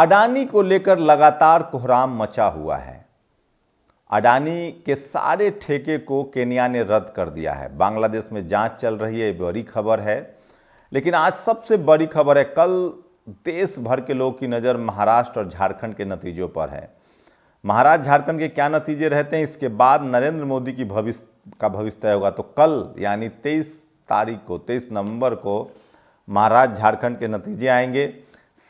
अडानी को लेकर लगातार कोहराम मचा हुआ है। अडानी के सारे ठेके को केन्या ने रद्द कर दिया है। बांग्लादेश में जांच चल रही है, बड़ी खबर है। लेकिन आज सबसे बड़ी खबर है, कल देश भर के लोगों की नज़र महाराष्ट्र और झारखंड के नतीजों पर है। महाराष्ट्र झारखंड के क्या नतीजे रहते हैं, इसके बाद नरेंद्र मोदी की भविष्य तय होगा। तो कल यानी 23 नवंबर को महाराष्ट्र झारखंड के नतीजे आएंगे।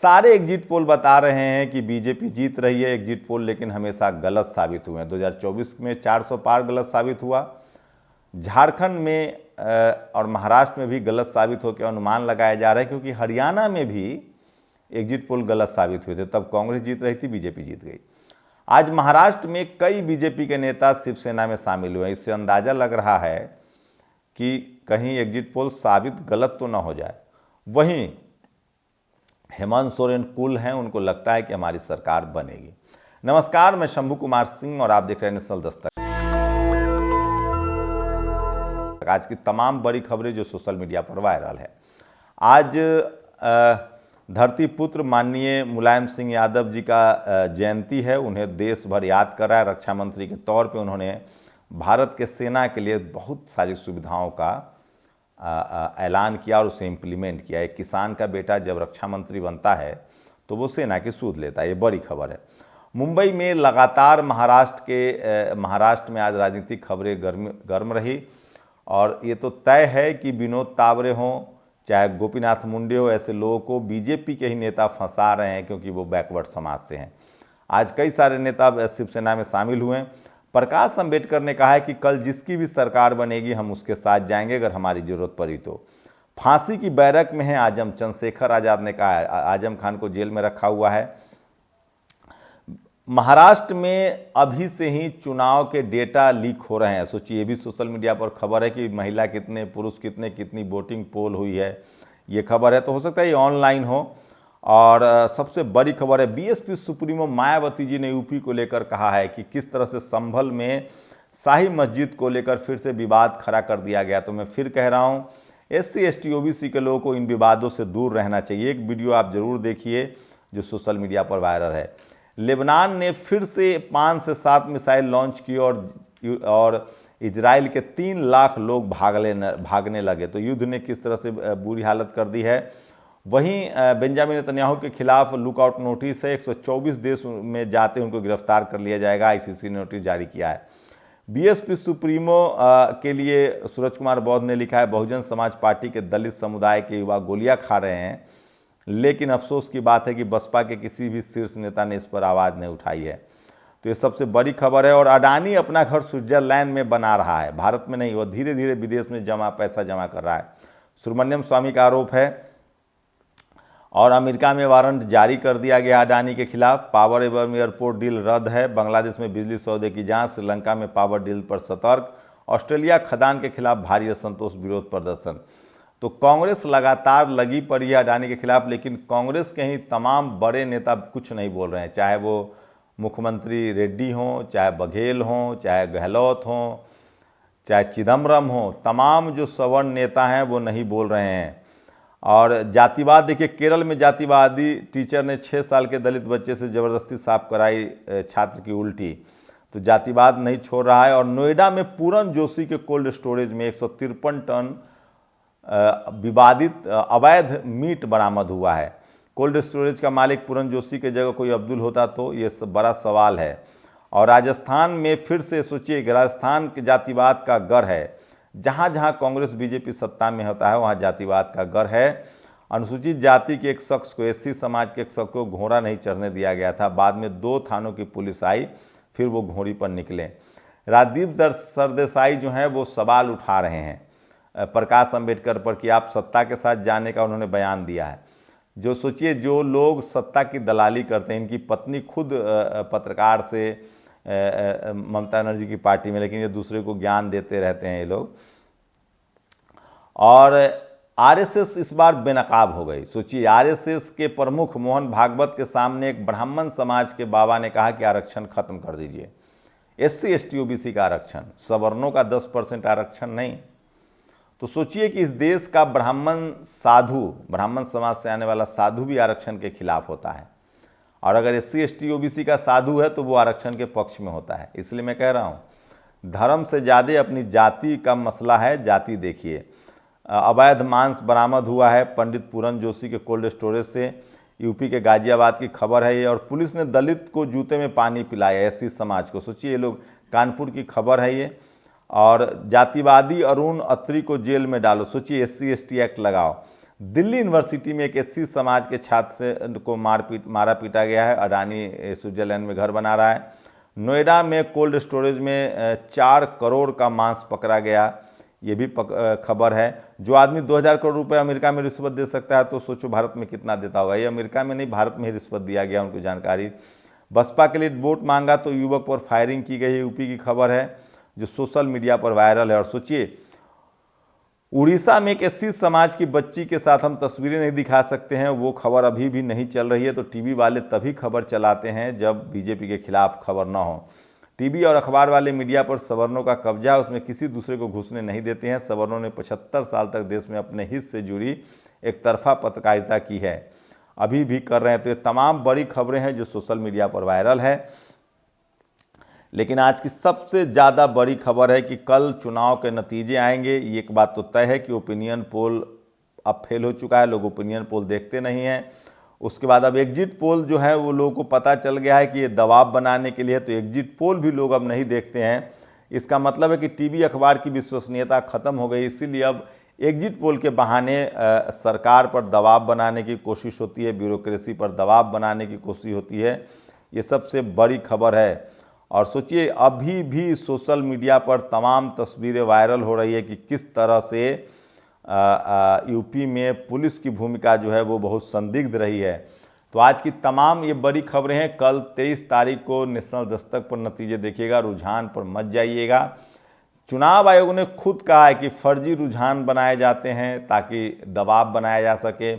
सारे एग्जिट पोल बता रहे हैं कि बीजेपी जीत रही है। एग्जिट पोल लेकिन हमेशा गलत साबित हुए हैं। 2024 में 400 पार गलत साबित हुआ, झारखंड में और महाराष्ट्र में भी गलत साबित होकर अनुमान लगाया जा रहा है, क्योंकि हरियाणा में भी एग्जिट पोल गलत साबित हुए थे। तब कांग्रेस जीत रही थी, बीजेपी जीत गई। आज महाराष्ट्र में कई बीजेपी के नेता शिवसेना में शामिल हुए हैं। इससे अंदाजा लग रहा है कि कहीं एग्जिट पोल साबित गलत तो ना हो जाए। वहीं हेमंत सोरेन कूल हैं, उनको लगता है कि हमारी सरकार बनेगी। नमस्कार, मैं शंभू कुमार सिंह और आप देख रहे हैं नेशनल दस्तक। आज की तमाम बड़ी खबरें जो सोशल मीडिया पर वायरल है। आज धरती पुत्र माननीय मुलायम सिंह यादव जी का जयंती है। उन्हें देश भर याद कर रहा है। रक्षा मंत्री के तौर पे उन्होंने भारत के सेना के लिए बहुत सारी सुविधाओं का ऐलान किया और उसे इम्प्लीमेंट किया। एक किसान का बेटा जब रक्षा मंत्री बनता है तो वो सेना की सूद लेता है। ये बड़ी खबर है। मुंबई में लगातार महाराष्ट्र में आज राजनीतिक खबरें गर्म रही और ये तो तय है कि विनोद तावरे हों चाहे गोपीनाथ मुंडे हो, ऐसे लोगों को बीजेपी के ही नेता फंसा रहे हैं, क्योंकि वो बैकवर्ड समाज से हैं। आज कई सारे नेता शिवसेना में शामिल हुए हैं। प्रकाश अंबेडकर ने कहा है कि कल जिसकी भी सरकार बनेगी हम उसके साथ जाएंगे अगर हमारी जरूरत पड़ी तो। फांसी की बैरक में है आजम। चंद्रशेखर आजाद ने कहा है, आजम खान को जेल में रखा हुआ है। महाराष्ट्र में अभी से ही चुनाव के डेटा लीक हो रहे हैं। सोचिए, ये भी सोशल मीडिया पर खबर है कि महिला कितने, पुरुष कितने, कितनी वोटिंग पोल हुई है, ये खबर है। तो हो सकता है ये ऑनलाइन हो। और सबसे बड़ी खबर है, बीएसपी सुप्रीमो मायावती जी ने यूपी को लेकर कहा है कि किस तरह से संभल में शाही मस्जिद को लेकर फिर से विवाद खड़ा कर दिया गया। तो मैं फिर कह रहा हूँ, SC ST OBC के लोगों को इन विवादों से दूर रहना चाहिए। एक वीडियो आप जरूर देखिए जो सोशल मीडिया पर वायरल है। लेबनान ने फिर से 5 से 7 मिसाइल लॉन्च की और इजराइल के 3 लाख लोग भागने लगे। तो युद्ध ने किस तरह से बुरी हालत कर दी है। वहीं बेंजामिन नेतन्याहू के खिलाफ लुकआउट नोटिस है। 124 देश में जाते उनको गिरफ्तार कर लिया जाएगा। ICC ने नोटिस जारी किया है। BSP सुप्रीमो के लिए सूरज कुमार बौद्ध ने लिखा है, बहुजन समाज पार्टी के दलित समुदाय के युवा गोलियां खा रहे हैं, लेकिन अफसोस की बात है कि बसपा के किसी भी शीर्ष नेता ने इस पर आवाज़ नहीं उठाई है। तो ये सबसे बड़ी खबर है। और अडानी अपना घर स्विट्जरलैंड में बना रहा है, भारत में नहीं। वो धीरे धीरे विदेश में पैसा जमा कर रहा है। सुब्रमण्यम स्वामी का आरोप है और अमेरिका में वारंट जारी कर दिया गया अडानी के खिलाफ। पावर एवं एयरपोर्ट डील रद्द है। बांग्लादेश में बिजली सौदे की जांच। श्रीलंका में पावर डील पर सतर्क। ऑस्ट्रेलिया खदान के खिलाफ भारी असंतोष, विरोध प्रदर्शन। तो कांग्रेस लगातार लगी पड़ी है अडानी के खिलाफ, लेकिन कांग्रेस के ही तमाम बड़े नेता कुछ नहीं बोल रहे हैं। चाहे वो मुख्यमंत्री रेड्डी हों, चाहे बघेल हों, चाहे गहलोत हों, चाहे चिदम्बरम हों, तमाम जो सवर्ण नेता हैं वो नहीं बोल रहे हैं। और जातिवाद देखिए, केरल में जातिवादी टीचर ने 6 साल के दलित बच्चे से ज़बरदस्ती साफ कराई छात्र की उल्टी। तो जातिवाद नहीं छोड़ रहा है। और नोएडा में पूरन जोशी के कोल्ड स्टोरेज में 153 टन विवादित अवैध मीट बरामद हुआ है। कोल्ड स्टोरेज का मालिक पूरन जोशी के जगह कोई अब्दुल होता तो ये बड़ा सवाल है। और राजस्थान में फिर से सोचिए, राजस्थान के जातिवाद का गढ़ है। जहाँ जहाँ कांग्रेस बीजेपी सत्ता में होता है वहाँ जातिवाद का गढ़ है। अनुसूचित जाति के एक शख्स को, SC समाज के एक शख्स को घोड़ा नहीं चढ़ने दिया गया था। बाद में 2 थानों की पुलिस आई, फिर वो घोड़ी पर निकले। राजदीप सरदेसाई जो हैं वो सवाल उठा रहे हैं प्रकाश अंबेडकर पर कि आप सत्ता के साथ जाने का उन्होंने बयान दिया है। जो सोचिए, जो लोग सत्ता की दलाली करते हैं, इनकी पत्नी खुद पत्रकार से ममता बनर्जी की पार्टी में, लेकिन ये दूसरे को ज्ञान देते रहते हैं ये लोग। और RSS इस बार बेनकाब हो गई। सोचिए, RSS के प्रमुख मोहन भागवत के सामने एक ब्राह्मण समाज के बाबा ने कहा कि आरक्षण खत्म कर दीजिए। SC ST OBC का आरक्षण, सवर्णों का 10% आरक्षण नहीं। तो सोचिए कि इस देश का ब्राह्मण समाज से आने वाला साधु भी आरक्षण के खिलाफ होता है। और अगर SC ST OBC का साधु है तो वो आरक्षण के पक्ष में होता है। इसलिए मैं कह रहा हूँ, धर्म से ज़्यादा अपनी जाति का मसला है, जाति देखिए। अवैध मांस बरामद हुआ है पंडित पूरन जोशी के कोल्ड स्टोरेज से, यूपी के गाजियाबाद की खबर है ये। और पुलिस ने दलित को जूते में पानी पिलाया, SC समाज को। सोचिए, ये लोग, कानपुर की खबर है ये। और जातिवादी अरुण अत्री को जेल में डालो। सोचिए, SC ST एक्ट लगाओ। दिल्ली यूनिवर्सिटी में एक SC समाज के छात्र से को मारा पीटा गया है। अडानी स्विट्जरलैंड में घर बना रहा है। नोएडा में कोल्ड स्टोरेज में 4 करोड़ का मांस पकड़ा गया, ये भी खबर है। जो आदमी 2000 करोड़ रुपए अमेरिका में रिश्वत दे सकता है तो सोचो भारत में कितना देता होगा। ये अमेरिका में नहीं, भारत में ही रिश्वत दिया गया, उनको जानकारी। बसपा के लिए वोट मांगा तो युवक पर फायरिंग की गई, यूपी की खबर है जो सोशल मीडिया पर वायरल है। और सोचिए, उड़ीसा में एक SC समाज की बच्ची के साथ हम तस्वीरें नहीं दिखा सकते हैं, वो खबर अभी भी नहीं चल रही है। तो टीवी वाले तभी खबर चलाते हैं जब बीजेपी के खिलाफ खबर ना हो। टीवी और अखबार वाले मीडिया पर सवर्णों का कब्जा है, उसमें किसी दूसरे को घुसने नहीं देते हैं। सवर्णों ने 75 साल तक देश में अपने हित से जुड़ी एक तरफा पत्रकारिता की है, अभी भी कर रहे हैं। तो ये तमाम बड़ी खबरें हैं जो सोशल मीडिया पर वायरल है। लेकिन आज की सबसे ज़्यादा बड़ी खबर है कि कल चुनाव के नतीजे आएंगे। ये एक बात तो तय है कि ओपिनियन पोल अब फेल हो चुका है, लोग ओपिनियन पोल देखते नहीं हैं। उसके बाद अब एग्जिट पोल जो है वो लोगों को पता चल गया है कि ये दबाव बनाने के लिए, तो एग्जिट पोल भी लोग अब नहीं देखते हैं। इसका मतलब है कि टीवी अखबार की विश्वसनीयता खत्म हो गई। इसीलिए अब एग्जिट पोल के बहाने सरकार पर दबाव बनाने की कोशिश होती है, ब्यूरोक्रेसी पर दबाव बनाने की कोशिश होती है। ये सबसे बड़ी खबर है। और सोचिए, अभी भी सोशल मीडिया पर तमाम तस्वीरें वायरल हो रही है कि किस तरह से यूपी में पुलिस की भूमिका जो है वो बहुत संदिग्ध रही है। तो आज की तमाम ये बड़ी खबरें हैं। कल 23 तारीख को नेशनल दस्तक पर नतीजे देखिएगा, रुझान पर मत जाइएगा। चुनाव आयोग ने खुद कहा है कि फर्जी रुझान बनाए जाते हैं ताकि दबाव बनाया जा सके।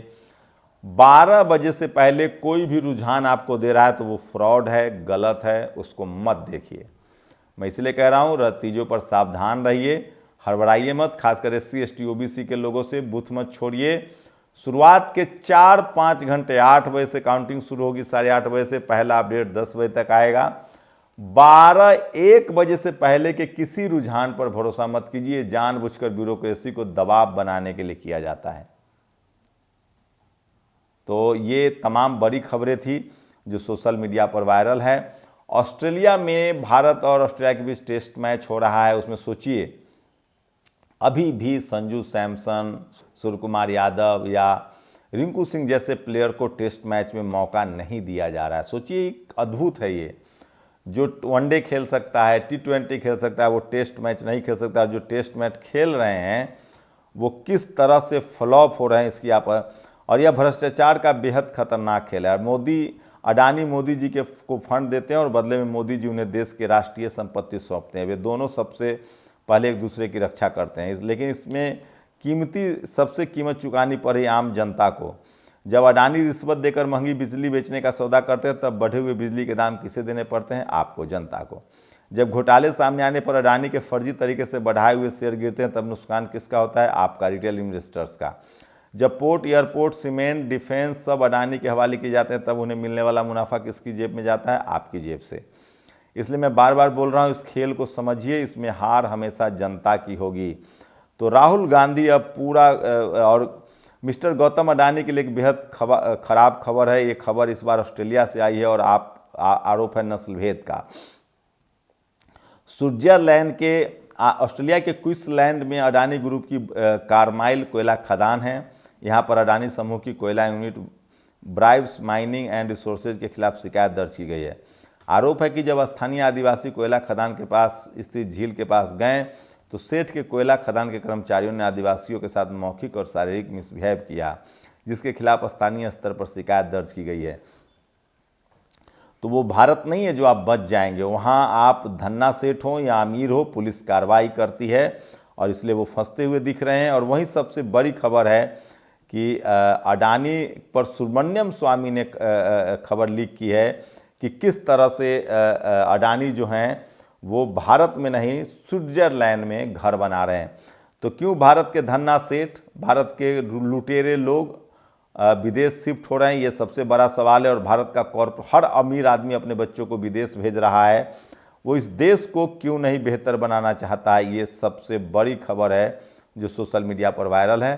12 बजे से पहले कोई भी रुझान आपको दे रहा है तो वो फ्रॉड है, गलत है, उसको मत देखिए। मैं इसलिए कह रहा हूँ, नतीजों पर सावधान रहिए, हड़बड़ाइए मत। खासकर SC ST OBC के लोगों से बूथ मत छोड़िए। शुरुआत के 4-5 घंटे, 8 बजे से काउंटिंग शुरू होगी, 8:30 बजे से, पहला अपडेट 10 बजे तक आएगा। 12-1 बजे से पहले के किसी रुझान पर भरोसा मत कीजिए, जानबूझकर ब्यूरोक्रेसी को दबाव बनाने के लिए किया जाता है। तो ये तमाम बड़ी खबरें थी जो सोशल मीडिया पर वायरल है। ऑस्ट्रेलिया में भारत और ऑस्ट्रेलिया के बीच टेस्ट मैच हो रहा है। उसमें सोचिए, अभी भी संजू सैमसन, सूर्य कुमार यादव या रिंकू सिंह जैसे प्लेयर को टेस्ट मैच में मौका नहीं दिया जा रहा है। सोचिए, अद्भुत है ये। जो वनडे खेल सकता है, T20 खेल सकता है, वो टेस्ट मैच नहीं खेल सकता। जो टेस्ट मैच खेल रहे हैं वो किस तरह से फ्लॉप हो रहे हैं, इसकी आप। और यह भ्रष्टाचार का बेहद खतरनाक खेल है। अडानी मोदी जी को फंड देते हैं और बदले में मोदी जी उन्हें देश की राष्ट्रीय संपत्ति सौंपते हैं। वे दोनों सबसे पहले एक दूसरे की रक्षा करते हैं। लेकिन इसमें सबसे कीमत चुकानी पड़ी आम जनता को। जब अडानी रिश्वत देकर महंगी बिजली बेचने का सौदा करते हैं तब बढ़े हुए बिजली के दाम किसे देने पड़ते हैं? आपको, जनता को। जब घोटाले सामने आने पर अडानी के फर्जी तरीके से बढ़ाए हुए शेयर गिरते हैं तब नुकसान किसका होता है? आपका, रिटेल इन्वेस्टर्स का। जब पोर्ट, एयरपोर्ट, सीमेंट, डिफेंस सब अडानी के हवाले किए जाते हैं तब उन्हें मिलने वाला मुनाफा किसकी जेब में जाता है? आपकी जेब से। इसलिए मैं बार बार बोल रहा हूँ, इस खेल को समझिए, इसमें हार हमेशा जनता की होगी। तो राहुल गांधी अब पूरा, और मिस्टर गौतम अडानी के लिए एक बेहद खराब खबर है। ये खबर इस बार ऑस्ट्रेलिया से आई है और आरोप है नस्लभेद का। स्विट्जरलैंड के, ऑस्ट्रेलिया के क्वींसलैंड में अडानी ग्रुप की कारमाइल कोयला खदान है। यहाँ पर अडानी समूह की कोयला यूनिट ब्राइव्स माइनिंग एंड रिसोर्सेज के खिलाफ शिकायत दर्ज की गई है। आरोप है कि जब स्थानीय आदिवासी कोयला खदान के पास स्थित झील के पास गए तो सेठ के कोयला खदान के कर्मचारियों ने आदिवासियों के साथ मौखिक और शारीरिक मिसबिहेव किया, जिसके खिलाफ स्थानीय स्तर पर शिकायत दर्ज की गई है। तो वो भारत नहीं है जो आप बच जाएंगे, वहाँ आप धन्ना सेठ हो या अमीर हो, पुलिस कार्रवाई करती है और इसलिए वो फंसते हुए दिख रहे हैं। और वहीं सबसे बड़ी खबर है कि अडानी पर सुब्रमण्यम स्वामी ने खबर लीक की है कि किस तरह से अडानी जो हैं वो भारत में नहीं स्विट्जरलैंड में घर बना रहे हैं। तो क्यों भारत के धन्ना सेठ, भारत के लुटेरे लोग विदेश शिफ्ट हो रहे हैं, ये सबसे बड़ा सवाल है। और भारत का हर अमीर आदमी अपने बच्चों को विदेश भेज रहा है, वो इस देश को क्यों नहीं बेहतर बनाना चाहता है, ये सबसे बड़ी खबर है जो सोशल मीडिया पर वायरल है।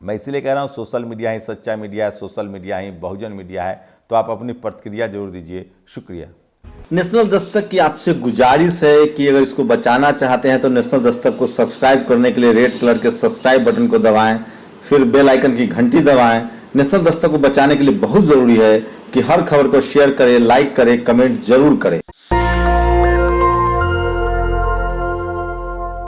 मैं इसीलिए कह रहा हूँ सोशल मीडिया ही सच्चा मीडिया है, सोशल मीडिया ही बहुजन मीडिया है। तो आप अपनी प्रतिक्रिया जरूर दीजिए। शुक्रिया। नेशनल दस्तक की आपसे गुजारिश है कि अगर इसको बचाना चाहते हैं तो नेशनल दस्तक को सब्सक्राइब करने के लिए रेड कलर के सब्सक्राइब बटन को दबाएं, फिर बेल आइकन की घंटी दबाएं। नेशनल दस्तक को बचाने के लिए बहुत जरूरी है कि हर खबर को शेयर करें, लाइक करें, कमेंट जरूर करें।